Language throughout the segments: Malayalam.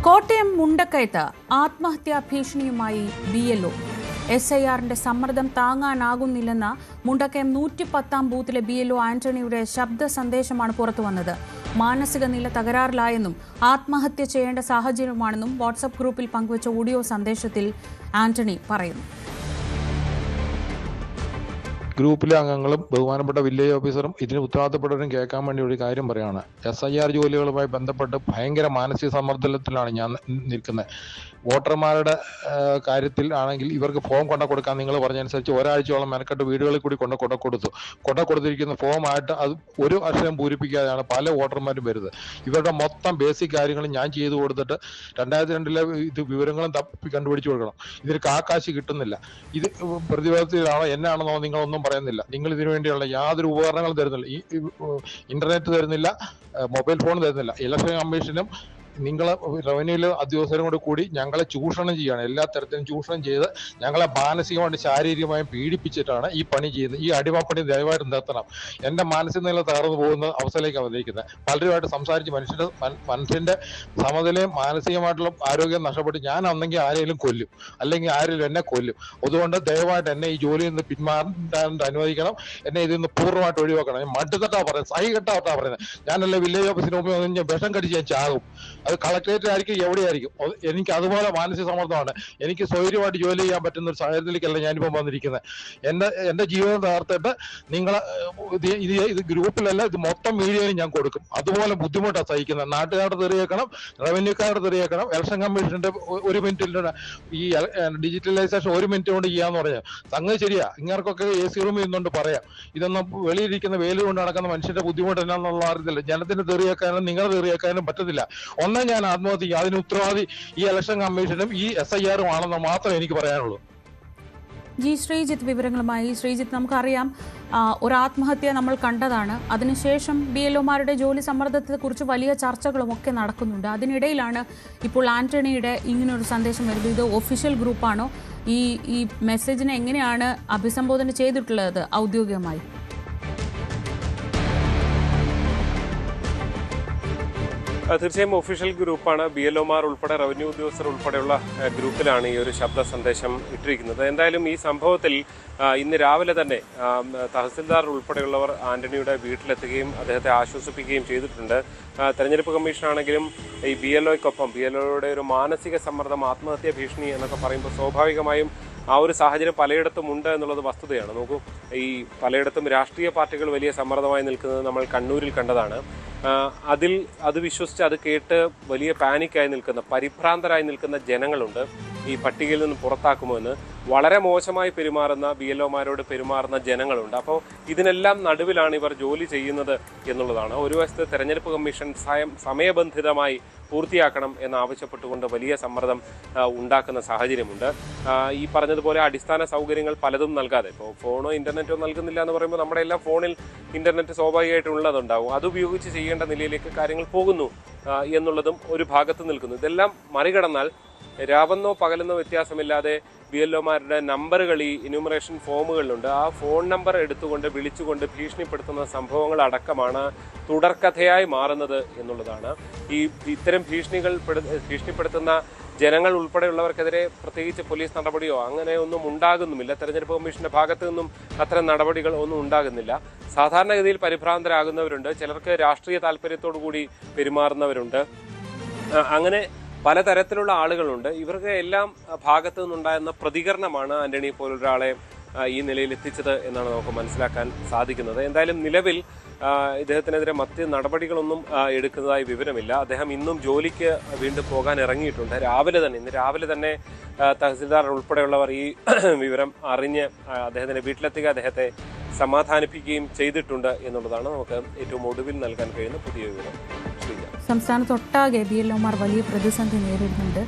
കോട്ടയം മുണ്ടക്കയത്ത് ആത്മഹത്യാ ഭീഷണിയുമായി BLO. SIRന്റെ സമ്മർദ്ദം താങ്ങാനാകുന്നില്ലെന്ന മുണ്ടക്കയം 110 ബൂത്തിലെ BLO ആന്റണിയുടെ ശബ്ദ സന്ദേശമാണ് പുറത്തുവന്നത്. മാനസിക നില തകരാറിലായെന്നും ആത്മഹത്യ ചെയ്യേണ്ട സാഹചര്യമാണെന്നും വാട്സ്ആപ്പ് ഗ്രൂപ്പിൽ പങ്കുവച്ച ഓഡിയോ സന്ദേശത്തിൽ ആന്റണി പറയുന്നു. ഗ്രൂപ്പിലെ അംഗങ്ങളും ബഹുമാനപ്പെട്ട വില്ലേജ് ഓഫീസറും ഇതിന് ഉത്തരവാദിത്തപ്പെട്ടവരും കേൾക്കാൻ വേണ്ടി ഒരു കാര്യം പറയാണ്. SIR ജോലികളുമായി ബന്ധപ്പെട്ട് ഭയങ്കര മാനസിക സമ്മർദ്ദത്തിലാണ് ഞാൻ നിൽക്കുന്നത്. വോട്ടർമാരുടെ കാര്യത്തിൽ ആണെങ്കിൽ ഇവർക്ക് ഫോം കൊടുക്കാൻ നിങ്ങൾ പറഞ്ഞനുസരിച്ച് ഒരാഴ്ചയോളം മെനക്കെട്ട് വീടുകളിൽ കൂടി കൊടുത്തിരിക്കുന്ന ഫോമായിട്ട് അത് ഒരു അക്ഷരം പൂരിപ്പിക്കാതെയാണ് പല വോട്ടർമാരും വരുന്നത്. ഇവരുടെ മൊത്തം ബേസിക് കാര്യങ്ങളും ഞാൻ ചെയ്തു കൊടുത്തിട്ട് 2002 ഇത് വിവരങ്ങളും കണ്ടുപിടിച്ചു കൊടുക്കണം. ഇതിന് കാശ് കിട്ടുന്നില്ല. ഇത് പ്രതിരോധത്തിലാണോ എന്നാണെന്നോ നിങ്ങളൊന്നും പറയുന്നില്ല. നിങ്ങൾ ഇതിനു വേണ്ടിയുള്ള യാതൊരു ഉപകരണങ്ങളും തരുന്നില്ല. ഈ ഇന്റർനെറ്റ് തരുന്നില്ല, മൊബൈൽ ഫോൺ തരുന്നില്ല. ഇലക്ഷൻ കമ്മീഷനും നിങ്ങൾ റവന്യൂവിലെ ഉദ്യോഗസ്ഥരും കൂടി ഞങ്ങളെ ചൂഷണം ചെയ്യുകയാണ്. എല്ലാ തരത്തിലും ചൂഷണം ചെയ്ത് ഞങ്ങളെ മാനസികമായും ശാരീരികമായും പീഡിപ്പിച്ചിട്ടാണ് ഈ പണി ചെയ്യുന്നത്. ഈ അടിമപ്പണി ദയവായിട്ട് നിർത്തണം. എൻ്റെ മാനസിക നില തകർന്നു പോകുന്ന അവസ്ഥയിലേക്ക് വന്നിരിക്കുന്നത്. പലരുമായിട്ട് സംസാരിച്ച് മനുഷ്യന്റെ സമനിലയും മാനസികമായിട്ടുള്ള ആരോഗ്യം നഷ്ടപ്പെട്ട് ഞാൻ അന്നെങ്കിൽ ആരെങ്കിലും കൊല്ലും, അല്ലെങ്കിൽ ആരെങ്കിലും എന്നെ കൊല്ലും. അതുകൊണ്ട് ദയവായിട്ട് എന്നെ ഈ ജോലിയിൽ നിന്ന് പിന്മാറാൻ അനുവദിക്കണം. എന്നെ ഇതിൽ നിന്ന് പൂർണ്ണമായിട്ട് ഒഴിവാക്കണം. ഞാൻ മട്ടുതട്ടാ പറയുന്നത്, സഹി കെട്ടാ പറയുന്നത്. ഞാനല്ല വില്ലേജ് ഓഫീസിന് മുമ്പ് ഞാൻ വിഷം കടിച്ച് ഞാൻ ചാകും. അത് കളക്ടറേറ്റിലായിരിക്കും, എവിടെയായിരിക്കും. എനിക്ക് അതുപോലെ മാനസിക സമ്മർദ്ദമാണ്. എനിക്ക് സ്വൈര്യമായിട്ട് ജോലി ചെയ്യാൻ പറ്റുന്ന ഒരു സാഹചര്യത്തിലേക്കല്ല ഞാനിപ്പോൾ വന്നിരിക്കുന്നത്. എൻ്റെ ജീവിതം തകർത്തിട്ട് നിങ്ങളെ ഇത് ഗ്രൂപ്പിലല്ല, ഇത് മൊത്തം മീഡിയയിൽ ഞാൻ കൊടുക്കും. അതുപോലെ ബുദ്ധിമുട്ടാണ് സഹിക്കുന്നത്. നാട്ടുകാരുടെ തെറിയേക്കണം, റവന്യൂക്കാരുടെ തെറിയേക്കണം. ഇലക്ഷൻ കമ്മീഷന്റെ 1 മിനിറ്റിൽ ഈ ഡിജിറ്റലൈസേഷൻ 1 മിനിറ്റ് കൊണ്ട് ചെയ്യാന്ന് പറഞ്ഞാൽ സംഗതി ശരിയാ. ഇങ്ങർക്കൊക്കെ AC റൂമിൽ നിന്നുകൊണ്ട് പറയാം. ഇതൊന്നും വെളിയിരിക്കുന്ന വെയിൽ കൊണ്ട് നടക്കുന്ന മനുഷ്യന്റെ ബുദ്ധിമുട്ട് എന്നാന്നുള്ള അറിയത്തില്ല. ജനത്തിന് തെറിയേക്കാനും നിങ്ങളെ തെറിയേക്കാനും പറ്റത്തില്ല. ഞാൻ ആത്മഹത്യ, അതിന് ഉത്തരവാദി ഈ ഇലക്ഷൻ കമ്മീഷനും ഈ SIRും ആണെന്ന് മാത്രമേ എനിക്ക് പറയാനുള്ളൂ. ശ്രീജിത്ത് വിവരങ്ങളുമായി. ശ്രീജിത്ത്, നമുക്കറിയാം ഒരു ആത്മഹത്യ നമ്മൾ കണ്ടതാണ്. അതിനുശേഷം BLOമാരുടെ ജോലി സമ്മർദ്ദത്തെക്കുറിച്ച് വലിയ ചർച്ചകളും ഒക്കെ നടക്കുന്നുണ്ട്. അതിനിടയിലാണ് ഇപ്പോൾ ആന്റണിയുടെ ഇങ്ങനൊരു സന്ദേശം വരുന്നത്. ഇത് ഒഫീഷ്യൽ ഗ്രൂപ്പാണോ? ഈ മെസ്സേജിനെ എങ്ങനെയാണ് അഭിസംബോധന ചെയ്തിട്ടുള്ളത് ഔദ്യോഗികമായി? തീർച്ചയായും ഒഫീഷ്യൽ ഗ്രൂപ്പാണ്. BLOമാർ ഉൾപ്പെടെ റവന്യൂ ഉദ്യോഗസ്ഥർ ഉൾപ്പെടെയുള്ള ഗ്രൂപ്പിലാണ് ഈ ഒരു ശബ്ദ സന്ദേശം ഇട്ടിരിക്കുന്നത്. എന്തായാലും ഈ സംഭവത്തിൽ ഇന്ന് രാവിലെ തന്നെ തഹസിൽദാർ ഉൾപ്പെടെയുള്ളവർ ആന്റണിയുടെ വീട്ടിലെത്തുകയും അദ്ദേഹത്തെ ആശ്വസിപ്പിക്കുകയും ചെയ്തിട്ടുണ്ട്. തെരഞ്ഞെടുപ്പ് കമ്മീഷനാണെങ്കിലും ഈ BLOയുടെ ഒരു മാനസിക സമ്മർദ്ദം, ആത്മഹത്യാ ഭീഷണി എന്നൊക്കെ പറയുമ്പോൾ സ്വാഭാവികമായും ആ ഒരു സാഹചര്യം പലയിടത്തും ഉണ്ട് എന്നുള്ളത് വസ്തുതയാണ്. നോക്കൂ, ഈ പലയിടത്തും രാഷ്ട്രീയ പാർട്ടികൾ വലിയ സമ്മർദ്ദമായി നിൽക്കുന്നത് നമ്മൾ കണ്ണൂരിൽ കണ്ടതാണ്. അത് വിശ്വസിച്ച് അത് കേട്ട് വലിയ പാനിക്കായി നിൽക്കുന്ന, പരിഭ്രാന്തരായി നിൽക്കുന്ന ജനങ്ങളുണ്ട്. ഈ പട്ടികയിൽ നിന്ന് പുറത്താക്കുമോ എന്ന് വളരെ മോശമായി പെരുമാറുന്ന BLOമാരോട് പെരുമാറുന്ന ജനങ്ങളുണ്ട്. അപ്പോൾ ഇതിനെല്ലാം നടുവിലാണ് ഇവർ ജോലി ചെയ്യുന്നത് എന്നുള്ളതാണ്. ഒരു വശത്ത് തെരഞ്ഞെടുപ്പ് കമ്മീഷൻ സമയബന്ധിതമായി പൂർത്തിയാക്കണം എന്നാവശ്യപ്പെട്ടുകൊണ്ട് വലിയ സമ്മർദ്ദം ഉണ്ടാക്കുന്ന സാഹചര്യമുണ്ട്. ഈ പറഞ്ഞതുപോലെ അടിസ്ഥാന സൗകര്യങ്ങൾ പലതും നൽകാതെ, ഇപ്പോൾ ഫോണോ ഇൻ്റർനെറ്റോ നൽകുന്നില്ല എന്ന് പറയുമ്പോൾ നമ്മുടെ എല്ലാം ഫോണിൽ ഇൻ്റർനെറ്റ് സ്വാഭാവികമായിട്ടുള്ളതുണ്ടാവും. അതുപയോഗിച്ച് ചെയ്യേണ്ട നിലയിലേക്ക് കാര്യങ്ങൾ പോകുന്നു എന്നുള്ളതും ഒരു ഭാഗത്ത് നിൽക്കുന്നു. ഇതെല്ലാം മറികടന്നാൽ രാവെന്നോ പകലെന്നോ വ്യത്യാസമില്ലാതെ BLOമാരുടെ നമ്പറുകൾ ഈ എന്യൂമറേഷൻ ഫോമുകളിലുണ്ട്. ആ ഫോൺ നമ്പർ എടുത്തുകൊണ്ട് വിളിച്ചുകൊണ്ട് ഭീഷണിപ്പെടുത്തുന്ന സംഭവങ്ങൾ അടക്കമാണ് തുടർക്കഥയായി മാറുന്നത് എന്നുള്ളതാണ്. ഇത്തരം ഭീഷണിപ്പെടുത്തുന്ന ജനങ്ങൾ ഉൾപ്പെടെയുള്ളവർക്കെതിരെ പ്രത്യേകിച്ച് പോലീസ് നടപടിയോ അങ്ങനെ ഒന്നും ഉണ്ടാകുന്നുമില്ല. തെരഞ്ഞെടുപ്പ് കമ്മീഷന്റെ ഭാഗത്തു നിന്നും അത്തരം നടപടികൾ ഒന്നും ഉണ്ടാകുന്നില്ല. സാധാരണഗതിയിൽ പരിഭ്രാന്തരാകുന്നവരുണ്ട്, ചിലർക്ക് രാഷ്ട്രീയ താല്പര്യത്തോടു കൂടി പെരുമാറുന്നവരുണ്ട്. അങ്ങനെ പലതരത്തിലുള്ള ആളുകളുണ്ട്. ഇവർക്ക് എല്ലാം ഭാഗത്തു നിന്നുണ്ടായിരുന്ന പ്രതികരണമാണ് ആന്റണി പോലൊരാളെ ഈ നിലയിൽ എത്തിച്ചത് എന്നാണ് നമുക്ക് മനസ്സിലാക്കാൻ സാധിക്കുന്നത്. എന്തായാലും നിലവിൽ ഇദ്ദേഹത്തിനെതിരെ മറ്റ് നടപടികളൊന്നും എടുക്കുന്നതായി വിവരമില്ല. അദ്ദേഹം ഇന്നും ജോലിക്ക് വീണ്ടും പോകാൻ ഇറങ്ങിയിട്ടുണ്ട്. ഇന്ന് രാവിലെ തന്നെ തഹസിൽദാർ ഉൾപ്പെടെയുള്ളവർ ഈ വിവരം അറിഞ്ഞ് അദ്ദേഹത്തിൻ്റെ വീട്ടിലെത്തുക, അദ്ദേഹത്തെ സമാധാനിപ്പിക്കുകയും ചെയ്തിട്ടുണ്ട് എന്നുള്ളതാണ് നമുക്ക് ഏറ്റവും ഒടുവിൽ നൽകാൻ കഴിയുന്ന പുതിയ വിവരം. സംസ്ഥാനത്തൊട്ടാകെ BLOമാർ വലിയ പ്രതിസന്ധി നേരിടുന്നുണ്ട്.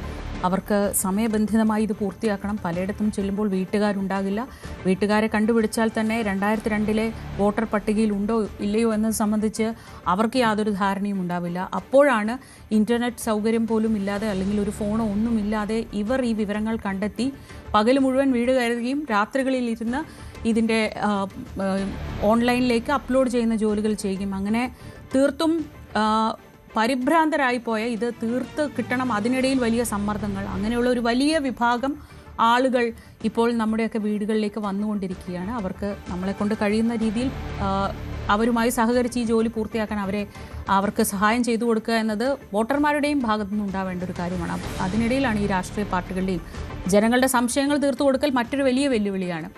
അവർക്ക് സമയബന്ധിതമായി ഇത് പൂർത്തിയാക്കണം. പലയിടത്തും ചെല്ലുമ്പോൾ വീട്ടുകാരുണ്ടാകില്ല. വീട്ടുകാരെ കണ്ടുപിടിച്ചാൽ തന്നെ 2002 വോട്ടർ പട്ടികയിൽ ഉണ്ടോ ഇല്ലയോ എന്നത് സംബന്ധിച്ച് അവർക്ക് യാതൊരു ധാരണയും ഉണ്ടാവില്ല. അപ്പോഴാണ് ഇൻ്റർനെറ്റ് സൗകര്യം പോലും ഇല്ലാതെ, അല്ലെങ്കിൽ ഒരു ഫോണോ ഒന്നുമില്ലാതെ ഇവർ ഈ വിവരങ്ങൾ കണ്ടെത്തി പകൽ മുഴുവൻ വീട് കയറുകയും രാത്രികളിൽ ഇരുന്ന് ഇതിൻ്റെ ഓൺലൈനിലേക്ക് അപ്ലോഡ് ചെയ്യുന്ന ജോലികൾ ചെയ്യും. അങ്ങനെ തീർത്തും പരിഭ്രാന്തരായി പോയ ഇത് തീർത്ത് കിട്ടണം, അതിനിടയിൽ വലിയ സമ്മർദ്ദങ്ങൾ, അങ്ങനെയുള്ള ഒരു വലിയ വിഭാഗം ആളുകൾ ഇപ്പോൾ നമ്മുടെയൊക്കെ വീടുകളിലേക്ക് വന്നുകൊണ്ടിരിക്കുകയാണ്. അവർക്ക് നമ്മളെ കൊണ്ട് കഴിയുന്ന രീതിയിൽ അവരുമായി സഹകരിച്ച് ഈ ജോലി പൂർത്തിയാക്കാൻ അവർക്ക് സഹായം ചെയ്തു കൊടുക്കുക എന്നത് വോട്ടർമാരുടെയും ഭാഗത്തു നിന്നുണ്ടാവേണ്ട ഒരു കാര്യമാണ്. അതിനിടയിലാണ് ഈ രാഷ്ട്രീയ പാർട്ടികളുടെയും ജനങ്ങളുടെ സംശയങ്ങൾ തീർത്തു കൊടുക്കൽ മറ്റൊരു വലിയ വെല്ലുവിളിയാണ്.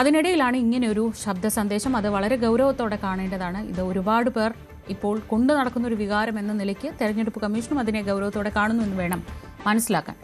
അതിനിടയിലാണ് ഇങ്ങനെയൊരു ശബ്ദ സന്ദേശം. അത് വളരെ ഗൗരവത്തോടെ കാണേണ്ടതാണ്. ഇത് ഒരുപാട് പേർ ഇപ്പോൾ കൊണ്ടു നടക്കുന്ന ഒരു വികാരം എന്ന നിലയ്ക്ക് തെരഞ്ഞെടുപ്പ് കമ്മീഷനും അതിനെ ഗൗരവത്തോടെ കാണുന്നു എന്ന് വേണം മനസ്സിലാക്കാൻ.